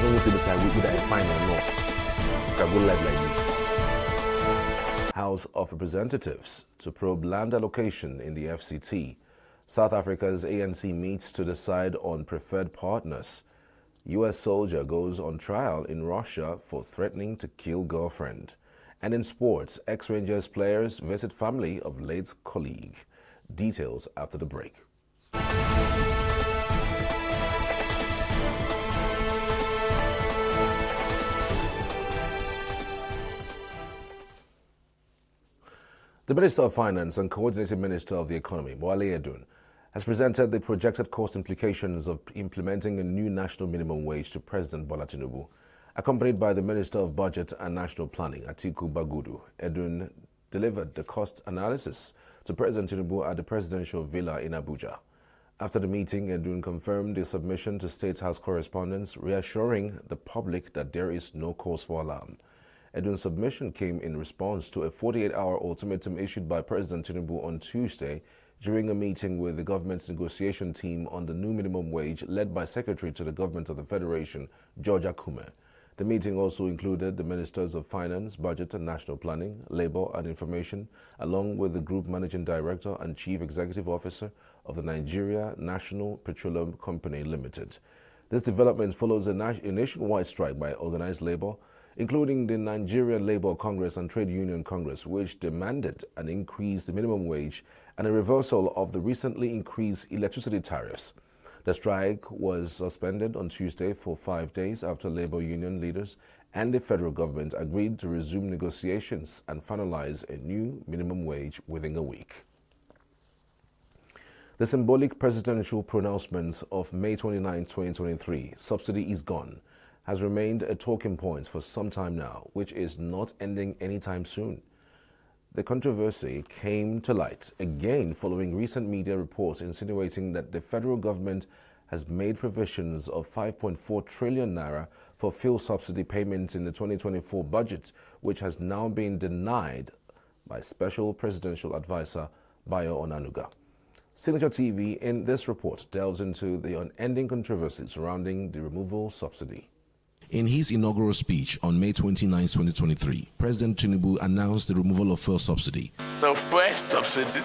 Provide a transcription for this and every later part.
don't look at this like we that fine or not. Can go live like this. House of Representatives to probe land allocation in the FCT. South Africa's ANC meets to decide on preferred partners. U.S. soldier goes on trial in Russia for threatening to kill girlfriend. And in sports, ex-Rangers players visit family of late colleague. Details after the break. The Minister of Finance and Coordinating Minister of the Economy, Wale Edun, has presented the projected cost implications of implementing a new national minimum wage to President Bola Tinubu. Accompanied by the Minister of Budget and National Planning, Atiku Bagudu, Edun delivered the cost analysis to President Tinubu at the presidential villa in Abuja. After the meeting, Edun confirmed the submission to State House correspondents, reassuring the public that there is no cause for alarm. Edun's submission came in response to a 48-hour ultimatum issued by President Tinubu on Tuesday during a meeting with the government's negotiation team on the new minimum wage led by Secretary to the Government of the Federation, George Akume. The meeting also included the Ministers of Finance, Budget and National Planning, Labour and Information, along with the Group Managing Director and Chief Executive Officer of the Nigeria National Petroleum Company Limited. This development follows a nationwide strike by organized labour, including the Nigerian Labour Congress and Trade Union Congress, which demanded an increased minimum wage and a reversal of the recently increased electricity tariffs. The strike was suspended on Tuesday for 5 days after Labour Union leaders and the federal government agreed to resume negotiations and finalize a new minimum wage within a week. The symbolic presidential pronouncement of May 29, 2023, "Subsidy is gone," has remained a talking point for some time now, which is not ending anytime soon. The controversy came to light again following recent media reports insinuating that the federal government has made provisions of 5.4 trillion naira for fuel subsidy payments in the 2024 budget, which has now been denied by Special Presidential Advisor Bayo Onanuga. Signature TV in this report delves into the unending controversy surrounding the removal subsidy. In his inaugural speech on May 29, 2023, President Tinubu announced the removal of fuel subsidy. The fresh subsidy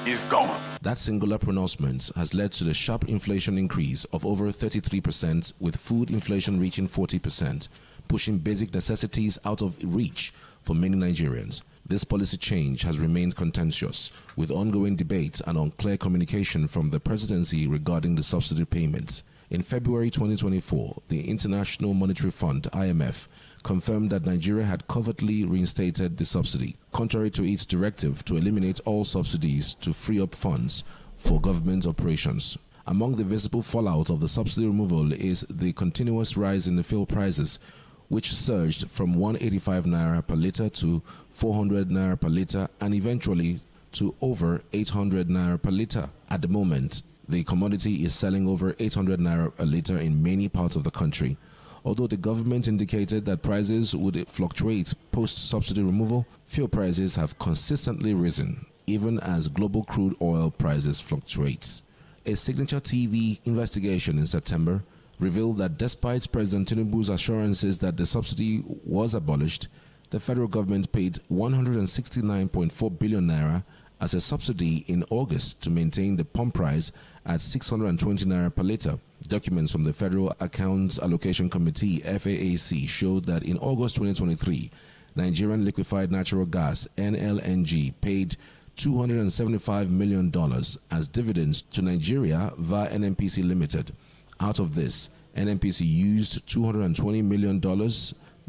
is gone. That singular pronouncement has led to the sharp inflation increase of over 33%, with food inflation reaching 40%, pushing basic necessities out of reach for many Nigerians. This policy change has remained contentious, with ongoing debate and unclear communication from the presidency regarding the subsidy payments. In February 2024, the International Monetary Fund, IMF, confirmed that Nigeria had covertly reinstated the subsidy, contrary to its directive to eliminate all subsidies to free up funds for government operations. Among the visible fallout of the subsidy removal is the continuous rise in the fuel prices, which surged from 185 naira per litre to 400 naira per litre and eventually to over 800 naira per litre. At the moment, the commodity is selling over 800 naira a litre in many parts of the country. Although the government indicated that prices would fluctuate post-subsidy removal, fuel prices have consistently risen, even as global crude oil prices fluctuate. A Signature TV investigation in September revealed that despite President Tinubu's assurances that the subsidy was abolished, the federal government paid 169.4 billion naira as a subsidy in August to maintain the pump price at 620 naira per litre. Documents from the Federal Accounts Allocation Committee, FAAC, showed that in August 2023, Nigerian Liquefied Natural Gas, NLNG, paid $275 million as dividends to Nigeria via NNPC Limited. Out of this, NNPC used $220 million,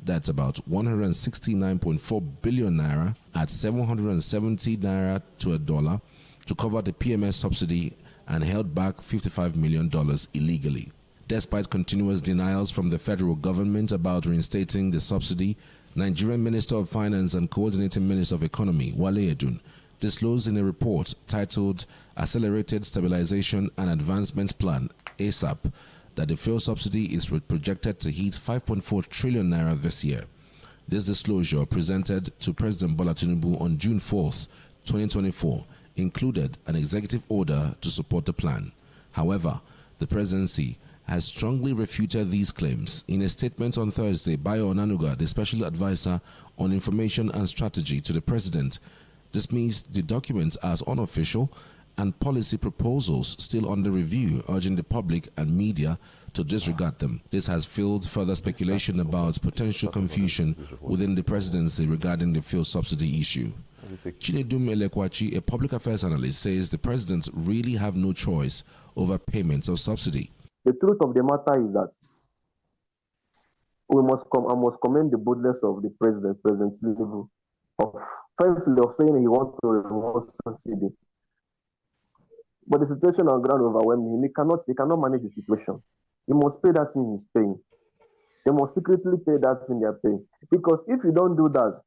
that's about 169.4 billion naira at 770 naira to a dollar, to cover the PMS subsidy and held back $55 million illegally. Despite continuous denials from the federal government about reinstating the subsidy, Nigerian Minister of Finance and Coordinating Minister of Economy, Wale Edun, disclosed in a report titled Accelerated Stabilization and Advancement Plan, ASAP, that the fuel subsidy is projected to hit 5.4 trillion naira this year. This disclosure, presented to President Bola Tinubu on June 4, 2024, included an executive order to support the plan. However, the presidency has strongly refuted these claims. In a statement on Thursday, Bayo Onanuga, the Special Advisor on Information and Strategy to the President, dismissed the documents as unofficial and policy proposals still under review, urging the public and media to disregard them. This has fueled further speculation about potential confusion within the presidency regarding the fuel subsidy issue. Chinedum Elekwachi, a public affairs analyst, says the presidents really have no choice over payments of subsidy. The truth of the matter is that I must commend the boldness of the President Tinubu, firstly of saying he wants to remove subsidy. But the situation on ground overwhelmed him. He cannot manage the situation. He must pay that thing he's paying. They must secretly pay that thing they're paying. Because if you don't do that,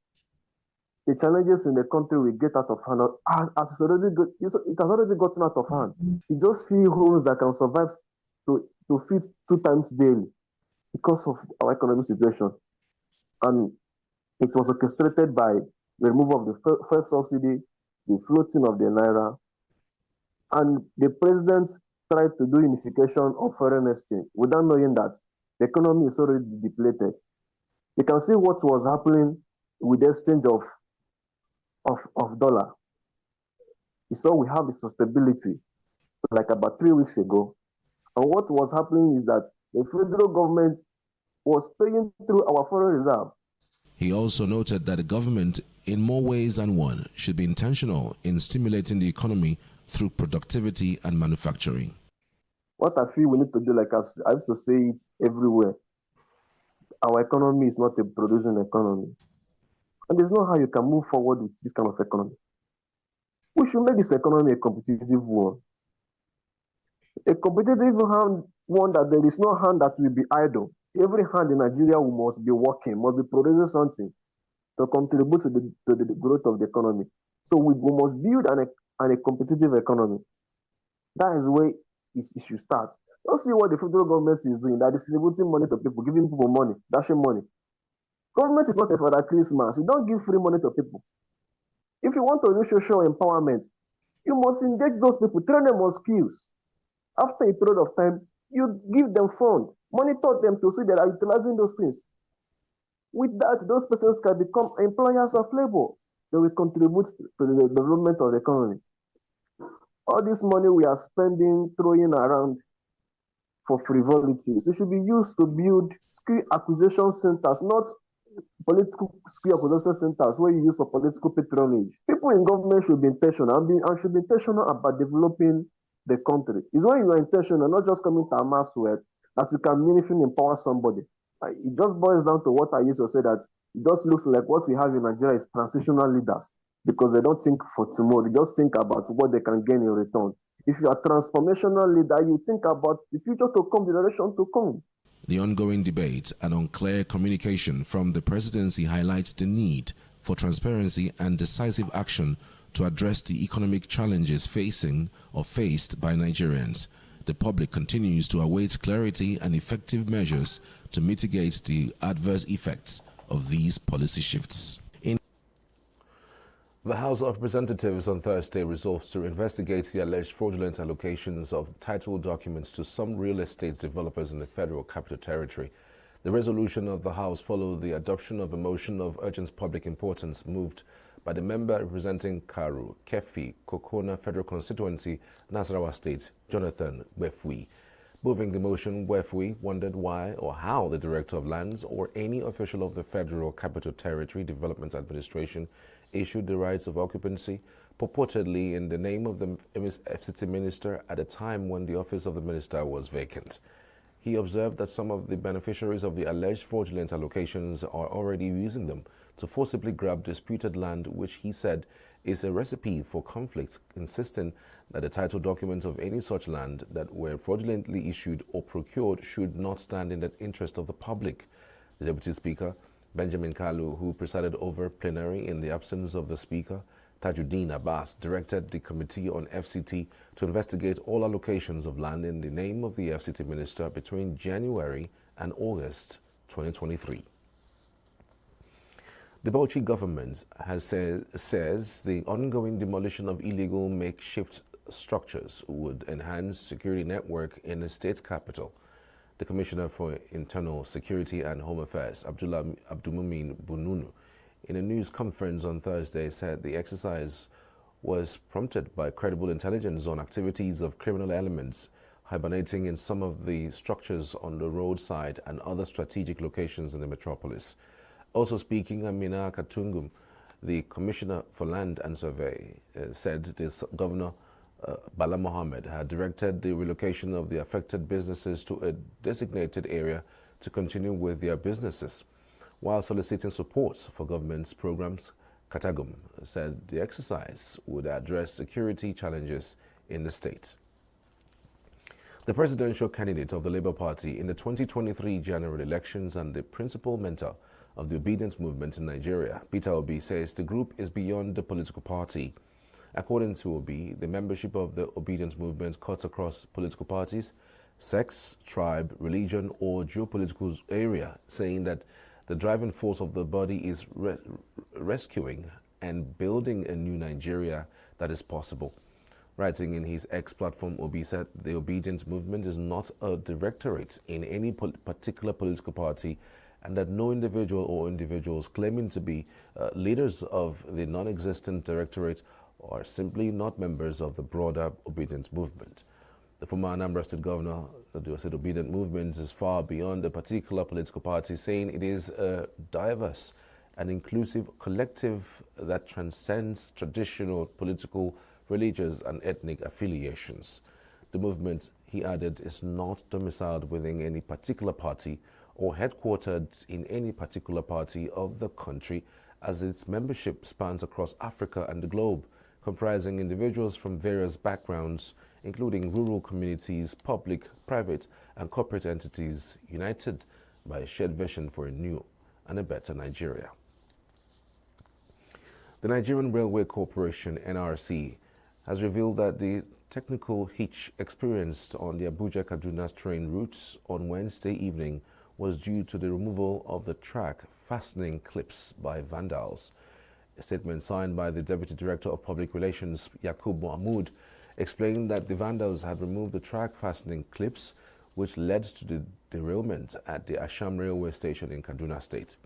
the challenges in the country will get out of hand. It has already gotten out of hand. It's just few homes that can survive to feed 2 times daily because of our economic situation. And it was orchestrated by the removal of the first subsidy, the floating of the naira, and the president tried to do unification of foreign exchange without knowing that the economy is already depleted. You can see what was happening with the exchange of dollar. You saw we have the sustainability like about 3 weeks ago. And what was happening is that the federal government was paying through our foreign reserve. He also noted that the government, in more ways than one, should be intentional in stimulating the economy through productivity and manufacturing. What I feel we need to do, like I used to say it everywhere, our economy is not a producing economy. And there's no how you can move forward with this kind of economy. We should make this economy a competitive one. A competitive one that there is no hand that will be idle. Every hand in Nigeria must be working, must be producing something to contribute to the growth of the economy. So we must build a competitive economy. That is where it should start. Don't see what the federal government is doing. They're distributing money to people, giving people money, dashing money. Government is not a Father Christmas. You don't give free money to people. If you want to do social empowerment, you must engage those people, train them on skills. After a period of time, you give them funds, monitor them to see that they are utilizing those things. With that, those persons can become employers of labor. They will contribute to the development of the economy. All this money we are spending, throwing around for frivolities, it should be used to build skill acquisition centers, not political skill acquisition centers where you use for political patronage. People in government should be intentional and should be intentional about developing the country. It's when you are intentional, not just coming to amass wealth, that you can meaningfully empower somebody. It just boils down to what I used to say, that it just looks like what we have in Nigeria is transitional leaders, because they don't think for tomorrow. They just think about what they can gain in return. If you are a transformational leader, you think about the future to come, the generation to come. The ongoing debate and unclear communication from the presidency highlights the need for transparency and decisive action to address the economic challenges faced by Nigerians. The public continues to await clarity and effective measures to mitigate the adverse effects of these policy shifts. The House of Representatives on Thursday resolved to investigate the alleged fraudulent allocations of title documents to some real estate developers in the Federal Capital Territory. The resolution of the House followed the adoption of a motion of urgent public importance moved by the member representing Karu, Kefi, Kokona Federal Constituency, Nasarawa State, Jonathan Wefwi. Moving the motion, Wefwi wondered why or how the Director of Lands or any official of the Federal Capital Territory Development Administration issued the rights of occupancy, purportedly in the name of the FCT minister at a time when the office of the minister was vacant. He observed that some of the beneficiaries of the alleged fraudulent allocations are already using them to forcibly grab disputed land, which he said is a recipe for conflict, insisting that the title documents of any such land that were fraudulently issued or procured should not stand in the interest of the public. The Deputy Speaker, Benjamin Kalu, who presided over plenary in the absence of the Speaker, Tajuddin Abbas, directed the Committee on FCT to investigate all allocations of land in the name of the FCT Minister between January and August 2023. The Bauchi government says the ongoing demolition of illegal makeshift structures would enhance security network in the state capital. The Commissioner for Internal Security and Home Affairs, Abdulmumin Bununu, in a news conference on Thursday, said the exercise was prompted by credible intelligence on activities of criminal elements hibernating in some of the structures on the roadside and other strategic locations in the metropolis. Also speaking, Amina Katungum, the Commissioner for Land and Survey, said this Governor Bala Mohammed had directed the relocation of the affected businesses to a designated area to continue with their businesses. While soliciting support for government's programs, Katagum said the exercise would address security challenges in the state. The presidential candidate of the Labour Party in the 2023 general elections and the principal mentor of the obedience movement in Nigeria, Peter Obi, says the group is beyond the political party. According to Obi, the membership of the obedience movement cuts across political parties, sex, tribe, religion, or geopolitical area, saying that the driving force of the body is rescuing and building a new Nigeria that is possible. Writing in his X platform, Obi said the obedience movement is not a directorate in any particular political party, and that no individual or individuals claiming to be leaders of the non-existent directorate are simply not members of the broader obedience movement. The former Anambra State Governor said obedient movement is far beyond a particular political party, saying it is a diverse and inclusive collective that transcends traditional political, religious, and ethnic affiliations. The movement, he added, is not domiciled within any particular party or headquartered in any particular party of the country, as its membership spans across Africa and the globe, comprising individuals from various backgrounds, including rural communities, public, private, and corporate entities, united by a shared vision for a new and a better Nigeria. The Nigerian Railway Corporation, NRC, has revealed that the technical hitch experienced on the Abuja-Kaduna train routes on Wednesday evening was due to the removal of the track fastening clips by vandals. A statement signed by the Deputy Director of Public Relations, Yakub Mahmoud, explained that the vandals had removed the track fastening clips, which led to the derailment at the Asham railway station in Kaduna State.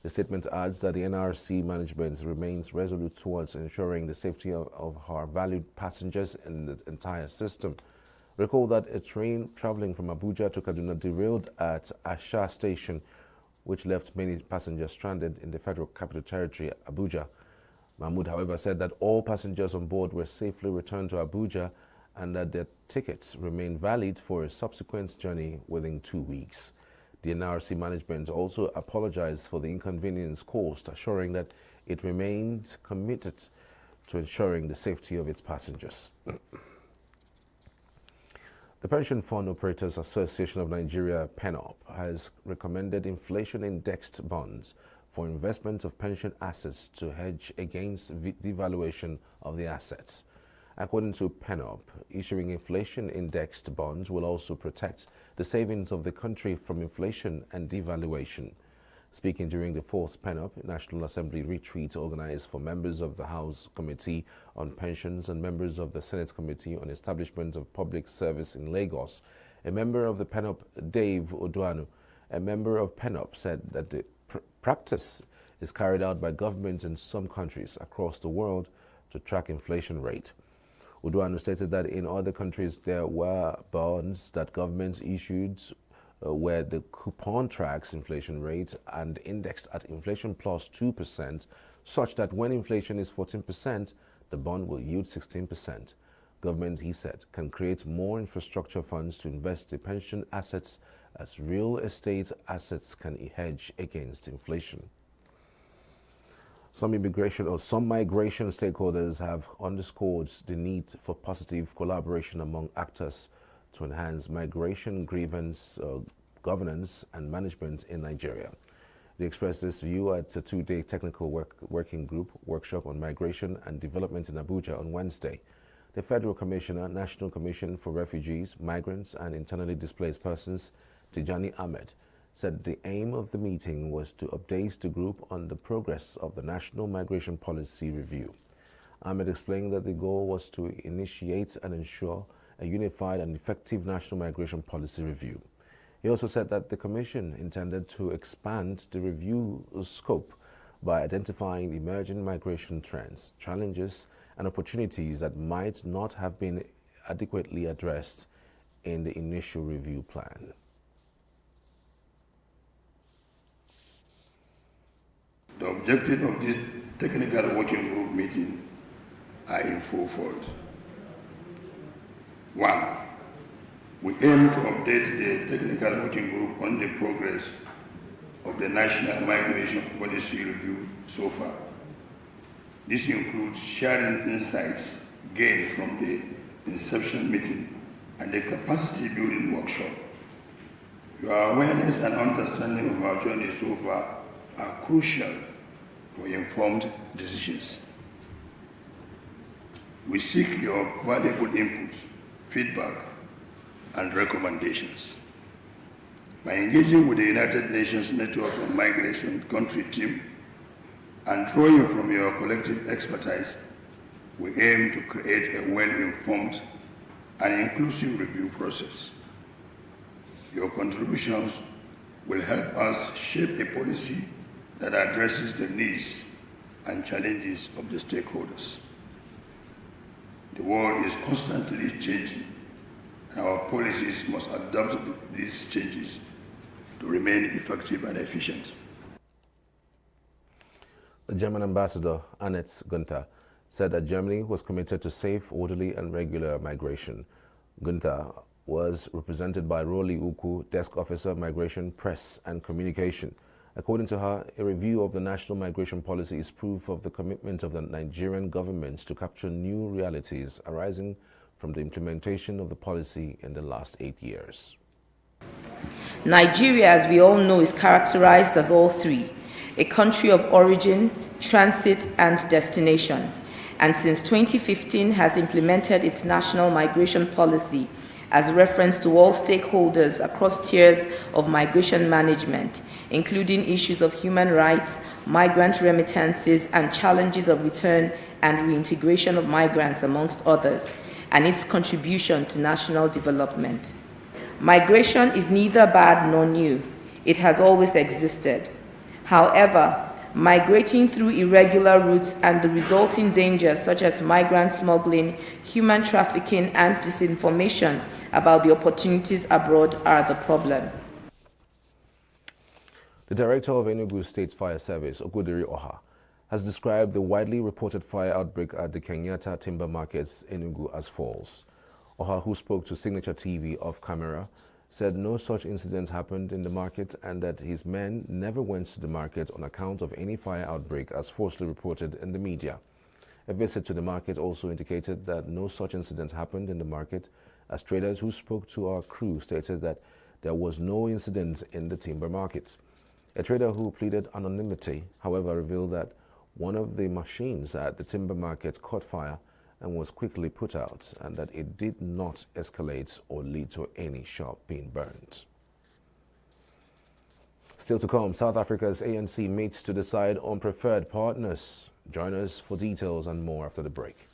The statement adds that the NRC management remains resolute towards ensuring the safety of our valued passengers in the entire system. Recall that a train traveling from Abuja to Kaduna derailed at Asha station, which left many passengers stranded in the Federal Capital Territory, Abuja. Mahmoud, however, said that all passengers on board were safely returned to Abuja and that their tickets remain valid for a subsequent journey within 2 weeks. The NRC management also apologized for the inconvenience caused, assuring that it remains committed to ensuring the safety of its passengers. The Pension Fund Operators Association of Nigeria, PENOP, has recommended inflation-indexed bonds for investment of pension assets to hedge against devaluation of the assets. According to PENOP, issuing inflation-indexed bonds will also protect the savings of the country from inflation and devaluation. Speaking during the fourth PENOP National Assembly retreat organized for members of the House Committee on Pensions and members of the Senate Committee on Establishment of Public Service in Lagos, a member of the PENOP, Dave Oduanu, a member of PENOP, said that the practice is carried out by governments in some countries across the world to track inflation rate. Oduanu stated that in other countries there were bonds that governments issued where the coupon tracks inflation rate and indexed at inflation plus 2%, such that when inflation is 14%, the bond will yield 16%. Governments, he said, can create more infrastructure funds to invest the pension assets as real estate assets can hedge against inflation. Some migration stakeholders have underscored the need for positive collaboration among actors to enhance migration grievance governance and management in Nigeria. They expressed this view at a two-day technical working group workshop on migration and development in Abuja on Wednesday. The Federal Commissioner, National Commission for Refugees, Migrants and Internally Displaced Persons, Tijani Ahmed, said the aim of the meeting was to update the group on the progress of the National Migration Policy Review. Ahmed explained that the goal was to initiate and ensure a unified and effective national migration policy review. He also said that the commission intended to expand the review scope by identifying emerging migration trends, challenges, and opportunities that might not have been adequately addressed in the initial review plan. The objective of this technical working group meeting are in fourfold. 1. We aim to update the technical working group on the progress of the National Migration Policy Review so far. This includes sharing insights gained from the inception meeting and the capacity building workshop. Your awareness and understanding of our journey so far are crucial for informed decisions. We seek your valuable inputs, feedback, and recommendations. By engaging with the United Nations Network on Migration Country Team and drawing from your collective expertise, we aim to create a well-informed and inclusive review process. Your contributions will help us shape a policy that addresses the needs and challenges of the stakeholders. The world is constantly changing, and our policies must adapt these changes to remain effective and efficient. The German ambassador, Annette Günther, said that Germany was committed to safe, orderly, and regular migration. Günther was represented by Roli Uku, Desk Officer, Migration, Press, and Communication. According to her, a review of the national migration policy is proof of the commitment of the Nigerian government to capture new realities arising from the implementation of the policy in the last 8 years. Nigeria, as we all know, is characterized as all three: a country of origin, transit, and destination, and since 2015 has implemented its national migration policy as reference to all stakeholders across tiers of migration management, including issues of human rights, migrant remittances, and challenges of return and reintegration of migrants, amongst others, and its contribution to national development. Migration is neither bad nor new. It has always existed. However, migrating through irregular routes and the resulting dangers such as migrant smuggling, human trafficking, and disinformation about the opportunities abroad are the problem. The director of Enugu State Fire Service, Ogudiri Oha, has described the widely reported fire outbreak at the Kenyatta Timber Markets, Enugu, as false. Oha, who spoke to Signature TV off camera, said no such incidents happened in the market and that his men never went to the market on account of any fire outbreak as falsely reported in the media. A visit to the market also indicated that no such incidents happened in the market, as traders who spoke to our crew stated that there was no incident in the timber market. A trader who pleaded anonymity, however, revealed that one of the machines at the timber market caught fire and was quickly put out, and that it did not escalate or lead to any shop being burnt. Still to come, South Africa's ANC meets to decide on preferred partners. Join us for details and more after the break.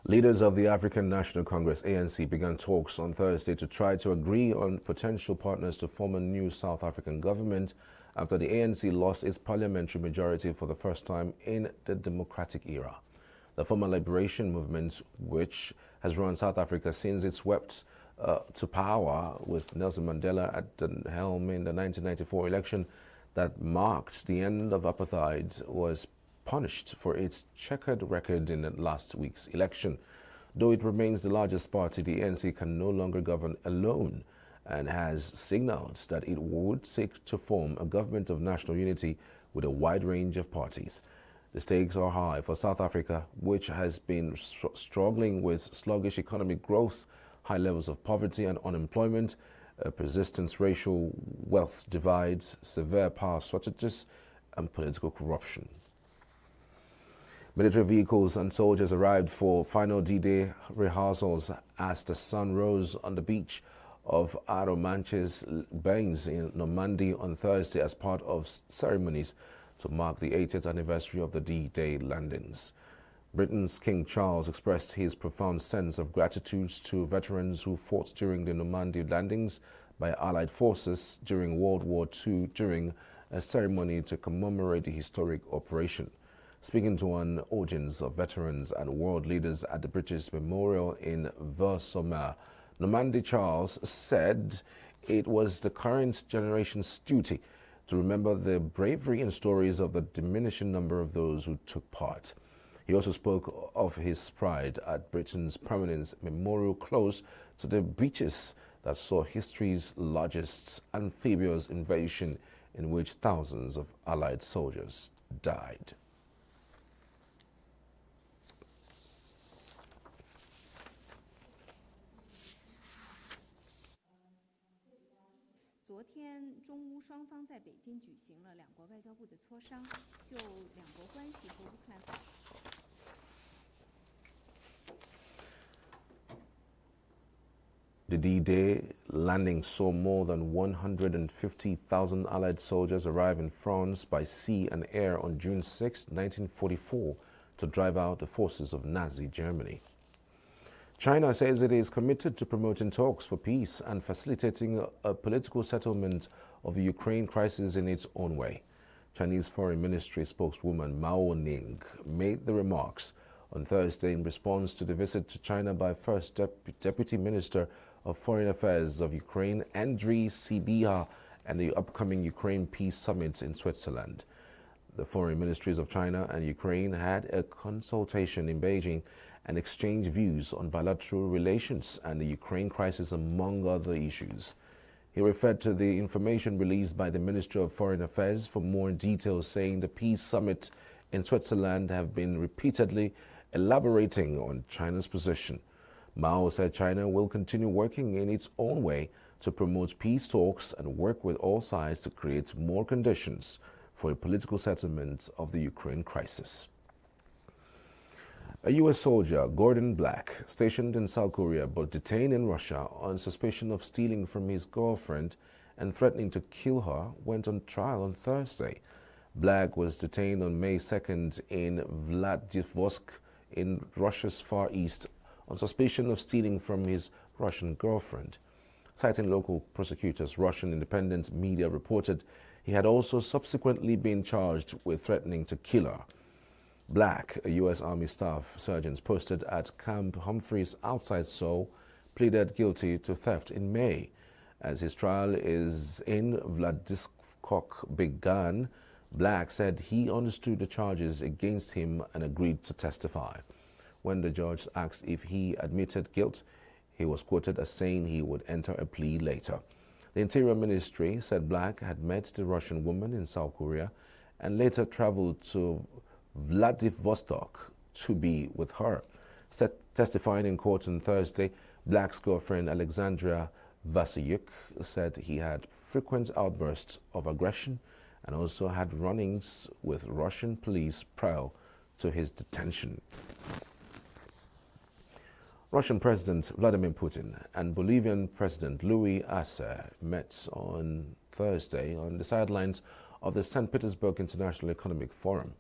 Leaders of the African National Congress, ANC, began talks on Thursday to try to agree on potential partners to form a new South African government after the ANC lost its parliamentary majority for the first time in the democratic era. The former liberation movement, which has run South Africa since it swept to power with Nelson Mandela at the helm in the 1994 election that marked the end of apartheid, was punished for its checkered record in last week's election. Though it remains the largest party, the ANC can no longer govern alone and has signaled that it would seek to form a government of national unity with a wide range of parties. The stakes are high for South Africa, which has been struggling with sluggish economic growth, high levels of poverty and unemployment, persistent racial wealth divides, severe power shortages, and political corruption. Military vehicles and soldiers arrived for final D-Day rehearsals as the sun rose on the beach of Arromanches Bains in Normandy on Thursday as part of ceremonies to mark the 80th anniversary of the D-Day landings. Britain's King Charles expressed his profound sense of gratitude to veterans who fought during the Normandy landings by Allied forces during World War II during a ceremony to commemorate the historic operation. Speaking to an audience of veterans and world leaders at the British Memorial in Versailles, Normandy Charles said it was the current generation's duty to remember the bravery and stories of the diminishing number of those who took part. He also spoke of his pride at Britain's permanent memorial close to the beaches that saw history's largest amphibious invasion in which thousands of Allied soldiers died. The D-Day landing saw more than 150,000 Allied soldiers arrive in France by sea and air on June 6, 1944, to drive out the forces of Nazi Germany. China says it is committed to promoting talks for peace and facilitating a political settlement of the Ukraine crisis in its own way. Chinese Foreign Ministry spokeswoman Mao Ning made the remarks on Thursday in response to the visit to China by First Deputy Minister of Foreign Affairs of Ukraine, Andriy Sybiha, and the upcoming Ukraine Peace Summit in Switzerland. The foreign ministries of China and Ukraine had a consultation in Beijing and exchanged views on bilateral relations and the Ukraine crisis, among other issues. He referred to the information released by the Ministry of Foreign Affairs for more details, saying the Peace Summit in Switzerland have been repeatedly elaborating on China's position. Mao said China will continue working in its own way to promote peace talks and work with all sides to create more conditions for a political settlement of the Ukraine crisis. A U.S. soldier, Gordon Black, stationed in South Korea but detained in Russia on suspicion of stealing from his girlfriend and threatening to kill her, went on trial on Thursday. Black was detained on May 2nd in Vladivostok in Russia's Far East on suspicion of stealing from his Russian girlfriend. Citing local prosecutors, Russian independent media reported he had also subsequently been charged with threatening to kill her. Black, a U.S. Army staff sergeant posted at Camp Humphreys outside Seoul, pleaded guilty to theft in May. As his trial is in Vladivostok began, Black said he understood the charges against him and agreed to testify. When the judge asked if he admitted guilt, he was quoted as saying he would enter a plea later. The Interior Ministry said Black had met the Russian woman in South Korea and later traveled to Vladivostok to be with her. Testifying in court on Thursday, Black's girlfriend Alexandria Vasiuk said he had frequent outbursts of aggression and also had run-ins with Russian police prior to his detention. Russian President Vladimir Putin and Bolivian President Luis Arce met on Thursday on the sidelines of the St. Petersburg International Economic Forum.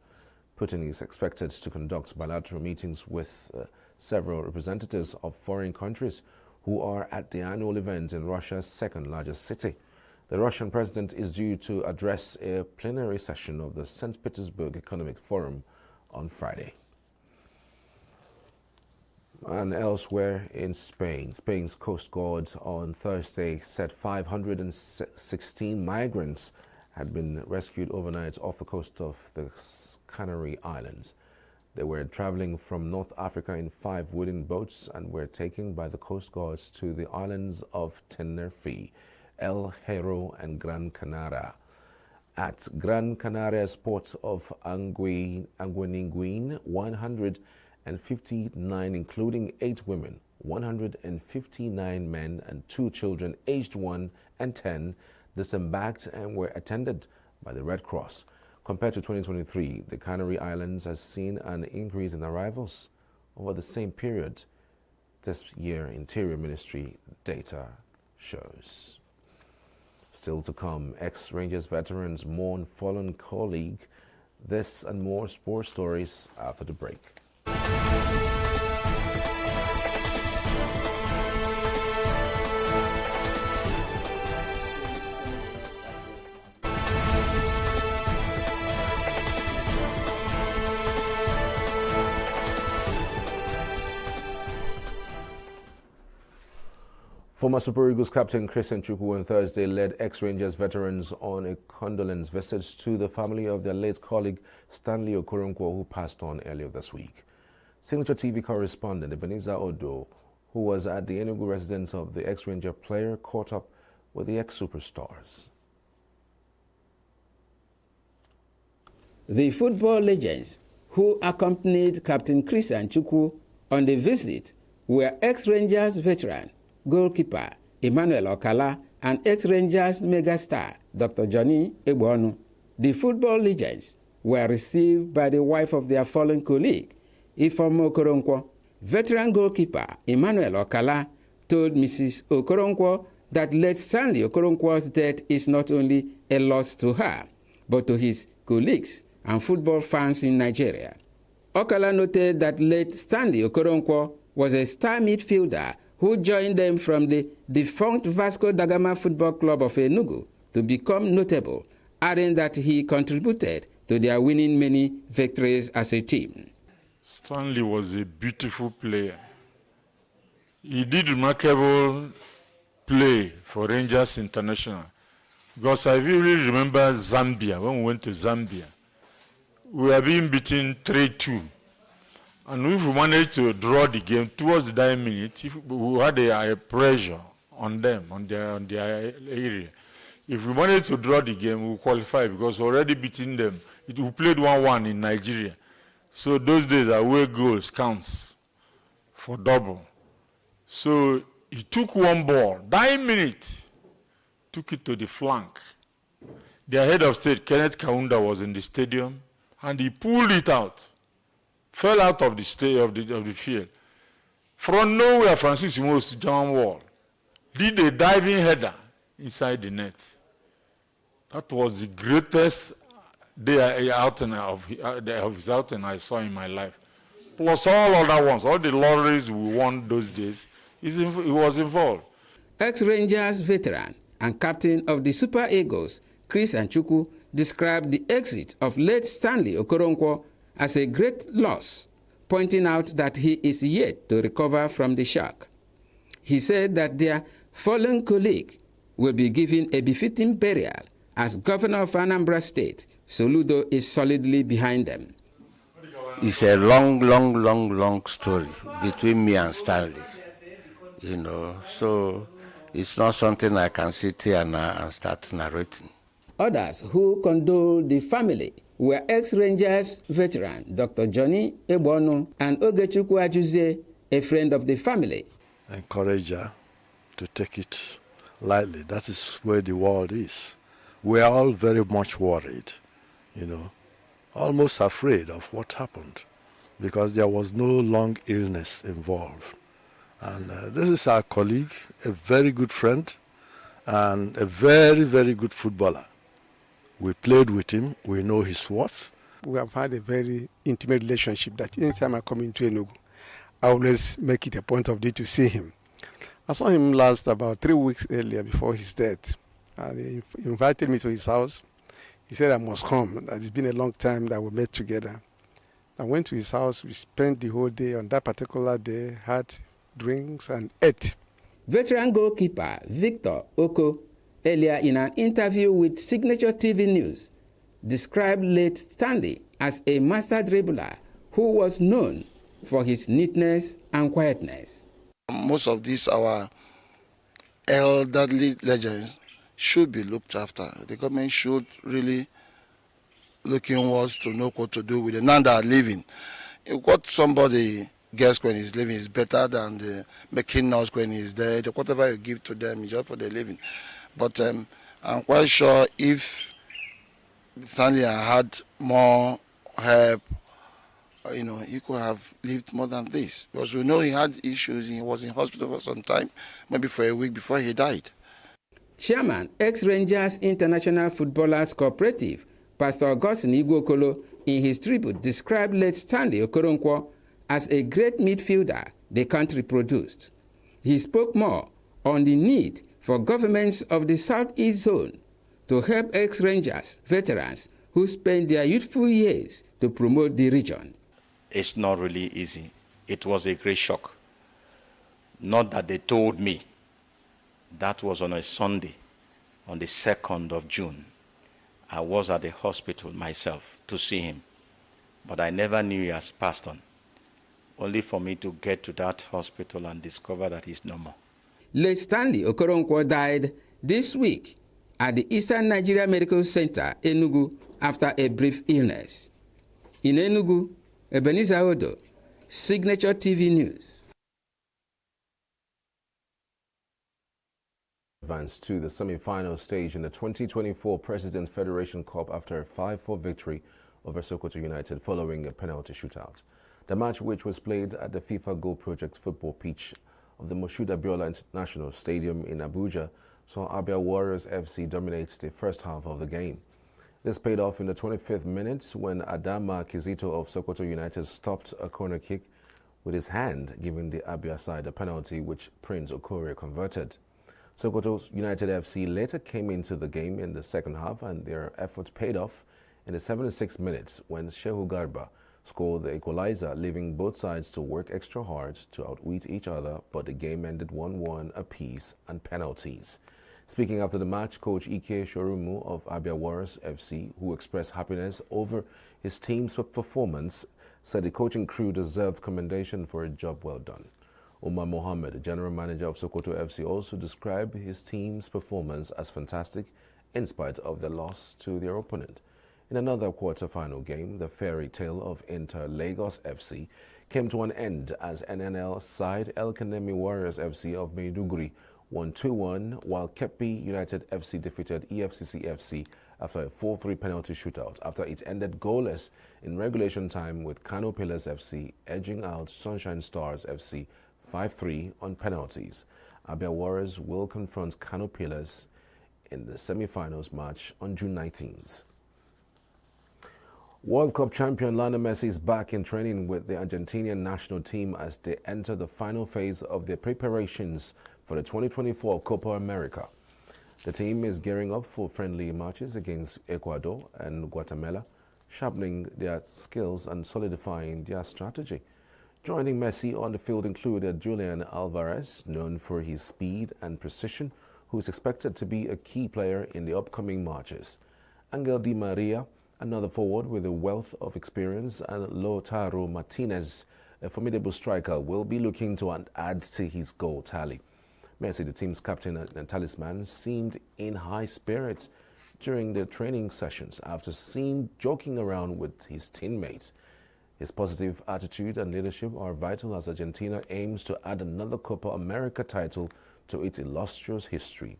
Putin is expected to conduct bilateral meetings with several representatives of foreign countries who are at the annual event in Russia's second-largest city. The Russian president is due to address a plenary session of the St. Petersburg Economic Forum on Friday. And elsewhere in Spain, Spain's Coast Guard on Thursday said 516 migrants had been rescued overnight off the coast of the Canary Islands. They were traveling from North Africa in 5 wooden boats and were taken by the Coast Guards to the islands of Tenerife, El Hierro, and Gran Canaria. At Gran Canaria's port of Anguiniguin, 159, including 8 women, 159 men, and 2 children aged 1 and 10, disembarked and were attended by the Red Cross. Compared to 2023, the Canary Islands has seen an increase in arrivals over the same period. This year, Interior Ministry data shows. Still to come, ex-Rangers veterans mourn fallen colleague. This and more sports stories after the break. Former Super Eagles captain Christian Chukwu on Thursday led ex-Rangers veterans on a condolence visit to the family of their late colleague Stanley Okoronkwo, who passed on earlier this week. Signature TV correspondent Ebenezer Odo, who was at the Enugu residence of the ex-Ranger player, caught up with the ex-superstars. The football legends who accompanied Captain Christian Chukwu on the visit were ex-Rangers veteran goalkeeper Emmanuel Okala and ex-Rangers megastar Dr. Johnny Egbonu. The football legends were received by the wife of their fallen colleague, Ifeoma Okoronkwo. Veteran goalkeeper Emmanuel Okala told Mrs. Okoronkwo that late Stanley Okoronkwo's death is not only a loss to her, but to his colleagues and football fans in Nigeria. Okala noted that late Stanley Okoronkwo was a star midfielder who joined them from the defunct Vasco da Gama Football Club of Enugu to become notable, adding that he contributed to their winning many victories as a team. Stanley was a beautiful player. He did remarkable play for Rangers International. Because I really remember Zambia, when we went to Zambia. We were being beaten 3-2. And if we managed to draw the game towards the dying minute, we had a pressure on them, on their area. If we managed to draw the game, we qualify because we already beaten them. We played 1-1 in Nigeria. So those days, away goals counts for double. So he took one ball, dying minute, took it to the flank. Their head of state, Kenneth Kaunda, was in the stadium, and he pulled it out. Fell out of the field. From nowhere, Francis Imo's John Wall did a diving header inside the net. That was the greatest day of his outing I saw in my life. Plus all other ones, all the lotteries we won those days, he was involved. Ex-Rangers veteran and captain of the Super Eagles, Christian Chukwu, described the exit of late Stanley Okoronkwo as a great loss, pointing out that he is yet to recover from the shock. He said that their fallen colleague will be given a befitting burial as governor of Anambra State, Soludo is solidly behind them. It's a long story between me and Stanley, so it's not something I can sit here and start narrating. Others who condoled the family were ex-Rangers veteran Dr. Johnny Egbonu and Ogechukwu Ajuzie, a friend of the family. Encourage her to take it lightly. That is where the world is. We are all very much worried, almost afraid of what happened because there was no long illness involved. And this is our colleague, a very good friend, and a very, very good footballer. We played with him. We know his worth. We have had a very intimate relationship that anytime I come into Enugu, I always make it a point of duty to see him. I saw him last about 3 weeks earlier before his death. And he invited me to his house. He said I must come, that it's been a long time that we met together. I went to his house. We spent the whole day on that particular day, had drinks and ate. Veteran goalkeeper Victor Oko, earlier in an interview with Signature TV News, described late Stanley as a master dribbler who was known for his neatness and quietness. Most of these, our elderly legends, should be looked after. The government should really look inwards to know what to do with the now that are living. What somebody gets when he's living is better than the making noise when he's dead. Whatever you give to them is just for their living. But I'm quite sure if Stanley had more help, he could have lived more than this. Because we know he had issues. He was in hospital for some time, maybe for a week before he died. Chairman, ex-Rangers International Footballers Cooperative, Pastor Augustine Igwokolo, in his tribute, described late Stanley Okoronkwo as a great midfielder the country produced. He spoke more on the need for governments of the Southeast Zone to help ex-Rangers veterans who spent their youthful years to promote the region. It's not really easy. It was a great shock. Not that they told me. That was on a Sunday, on the 2nd of June. I was at the hospital myself to see him, but I never knew he has passed on, only for me to get to that hospital and discover that he's no more. Late Stanley Okoronkwo died this week at the Eastern Nigeria Medical Center, Enugu, after a brief illness. In Enugu, Ebenezer Odo, Signature TV News. Advanced to the semi-final stage in the 2024 President Federation Cup after a 5-4 victory over Sokoto United following a penalty shootout. The match, which was played at the FIFA Goal Project football pitch of the Moshood Abiola International Stadium in Abuja, saw Abia Warriors FC dominate the first half of the game. This paid off in the 25th minute when Adama Kizito of Sokoto United stopped a corner kick with his hand, giving the Abia side a penalty which Prince Okorie converted. Sokoto United FC later came into the game in the second half, and their efforts paid off in the 76th minute when Shehu Garba scored the equalizer, leaving both sides to work extra hard to outwit each other, but the game ended 1-1 apiece and penalties. Speaking after the match, coach Ike Shorumu of Abia Warriors FC, who expressed happiness over his team's performance, said the coaching crew deserved commendation for a job well done. Umar Mohammed, the general manager of Sokoto FC, also described his team's performance as fantastic in spite of the loss to their opponent. In another quarter-final game, the fairy tale of Inter Lagos FC came to an end as NNL side El Kanemi Warriors FC of Maiduguri won 2-1, while Keppi United FC defeated EFCC FC after a 4-3 penalty shootout after it ended goalless in regulation time, with Kano Pillars FC edging out Sunshine Stars FC 5-3 on penalties. Abia Warriors will confront Kano Pillars in the semi-finals match on June 19th. World Cup champion Lionel Messi is back in training with the Argentinian national team as they enter the final phase of their preparations for the 2024 Copa America. The team is gearing up for friendly matches against Ecuador and Guatemala, sharpening their skills and solidifying their strategy. Joining Messi on the field included Julian Alvarez, known for his speed and precision, who is expected to be a key player in the upcoming matches. Angel Di Maria, another forward with a wealth of experience, and Lautaro Martinez, a formidable striker, will be looking to add to his goal tally. Messi, the team's captain and talisman, seemed in high spirits during the training sessions after seen joking around with his teammates. His positive attitude and leadership are vital as Argentina aims to add another Copa America title to its illustrious history.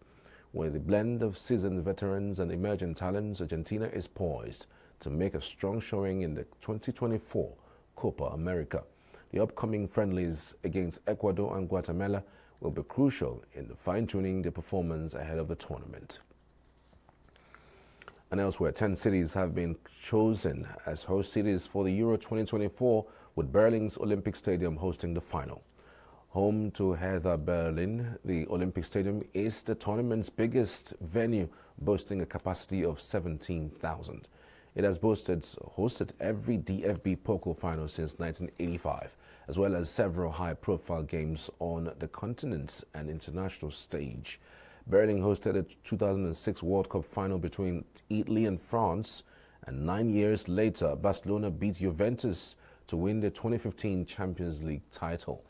With a blend of seasoned veterans and emerging talents, Argentina is poised to make a strong showing in the 2024 Copa America. The upcoming friendlies against Ecuador and Guatemala will be crucial in fine-tuning the performance ahead of the tournament. And elsewhere, 10 cities have been chosen as host cities for the Euro 2024, with Berlin's Olympic Stadium hosting the final. Home to Hertha Berlin, the Olympic Stadium is the tournament's biggest venue, boasting a capacity of 17,000. It has hosted every DFB Pokal final since 1985, as well as several high-profile games on the continent and international stage. Berlin hosted a 2006 World Cup final between Italy and France, and 9 years later, Barcelona beat Juventus to win the 2015 Champions League title.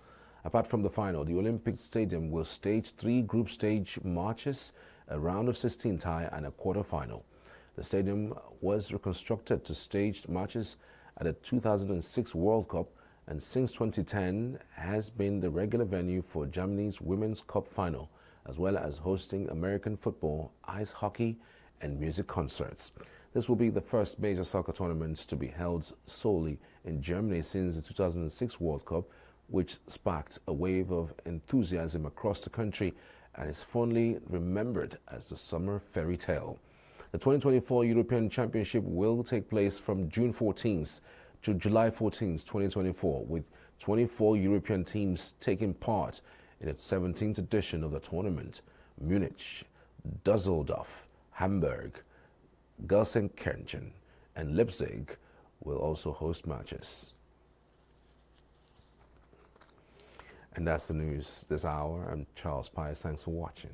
Apart from the final, the Olympic Stadium will stage 3 group stage matches, a round of 16 tie, and a quarter-final. The stadium was reconstructed to stage matches at the 2006 World Cup, and since 2010 has been the regular venue for Germany's Women's Cup final, as well as hosting American football, ice hockey, and music concerts. This will be the first major soccer tournament to be held solely in Germany since the 2006 World Cup, which sparked a wave of enthusiasm across the country and is fondly remembered as the summer fairy tale. The 2024 European Championship will take place from June 14th to July 14th, 2024, with 24 European teams taking part in its 17th edition of the tournament. Munich, Dusseldorf, Hamburg, Gelsenkirchen, and Leipzig will also host matches. And that's the news this hour. I'm Charles Pius. Thanks for watching.